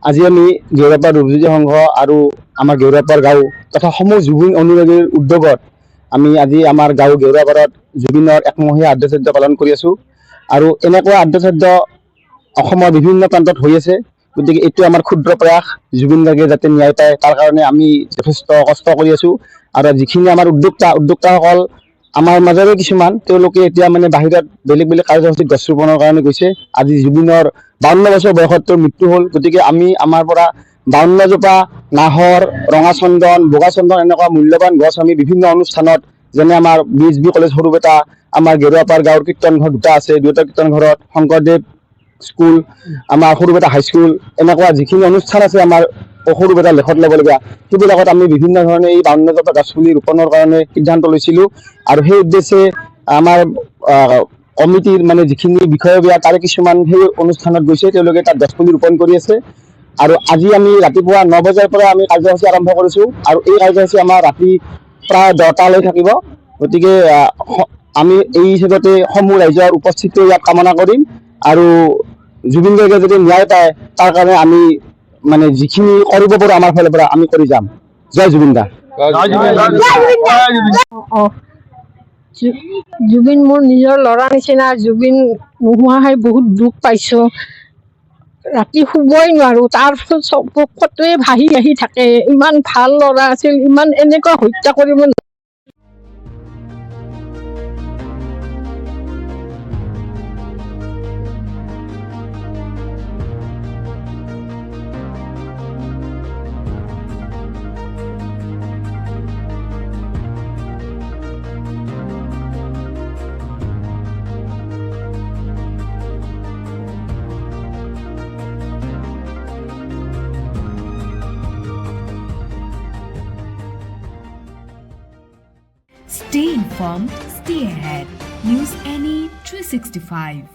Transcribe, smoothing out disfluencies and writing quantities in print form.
আজি আমি গেৰুৱাপাৰ ৰূপজ্যোতি সংঘ আৰু আমাৰ গেৰুৱাপাৰ গাঁও তথা সমূহ জুবিন অনুৰাগীৰ উদ্যোগত আমি আজি আমাৰ গাঁও গেৰুৱাপাৰত জুবিনৰ একমহীয়া আদ্যশ্ৰাদ্ধ পালন কৰি আছো। আৰু এনেকুৱা আদ্যশ্ৰাদ্ধ অসমৰ বিভিন্ন প্ৰান্তত হৈ আছে। গতিকে এইটো আমাৰ ক্ষুদ্ৰ প্ৰয়াস, জুবিন গাৰ্গে যাতে ন্যায় পায় তাৰ কাৰণে আমি যথেষ্ট কষ্ট কৰি আছো। আৰু যিখিনি আমাৰ উদ্যোক্তাসকল আমাৰ মাজৰে কিছুমান, তেওঁলোকে এতিয়া মানে বাহিৰত বেলেগ বেলেগ কাৰ্যসূচীত গছ ৰোপণৰ কাৰণে গৈছে। আজি জুবিনৰ 52 বছৰ বয়সত তেওঁৰ মৃত্যু হ'ল। গতিকে আমি আমাৰ পৰা 52 জোপা নাহৰ, ৰঙা চন্দন, বগা চন্দন এনেকুৱা মূল্যৱান গছ আমি বিভিন্ন অনুষ্ঠানত, যেনে আমাৰ BHB কলেজ সৰুপেটা, আমাৰ গেৰুৱাপাৰ গাঁৱৰ কীৰ্তন ঘৰ দুটা আছে, দুটা কীৰ্তন ঘৰত শংকৰদেৱ স্কুল, আমাৰ সৰুপেটা হাইস্কুল, এনেকুৱা যিখিনি অনুষ্ঠান আছে আমাৰ সৰুপেটা লেখত ল'বলগীয়া, সেইবিলাকত আমি বিভিন্ন ধৰণে এই 52 জোপা গছ পুলি ৰোপণৰ কাৰণে সিদ্ধান্ত লৈছিলোঁ। আৰু সেই উদ্দেশ্যে আমাৰ কমিটিৰ মানে যিখিনি বিষয়ববীয়া তাৰে কিছুমান সেই অনুষ্ঠানত গৈছে, তেওঁলোকে তাত গছপুলি ৰোপণ কৰি আছে। আৰু আজি আমি ৰাতিপুৱা 9 বজাৰ পৰা আমি কাৰ্যসূচী আৰম্ভ কৰিছোঁ আৰু এই কাৰ্যসূচী আমাৰ ৰাতি প্ৰায় 10টালৈ থাকিব। গতিকে আমি এই হিচাপতে সমূহ ৰাইজৰ উপস্থিতি ইয়াত কামনা কৰিম আৰু জুবিন গাৰ্গে যদি ন্যায় পায় তাৰ কাৰণে আমি মানে যিখিনি কৰিব পাৰোঁ আমাৰ ফালৰ পৰা আমি কৰি যাম। জয় জুবিন দা। জুবিন মোৰ নিজৰ ল'ৰা নিচিনা। জুবিন নোহোৱা হৈ বহুত দুখ পাইছোঁ। ৰাতি শুবই নোৱাৰোঁ, তাৰ ফটোৱে ভাহি আহি থাকে। ইমান ভাল ল'ৰা আছিল, ইমান এনেকুৱা হত্যা কৰিব Stay informed, stay ahead. News NE 365.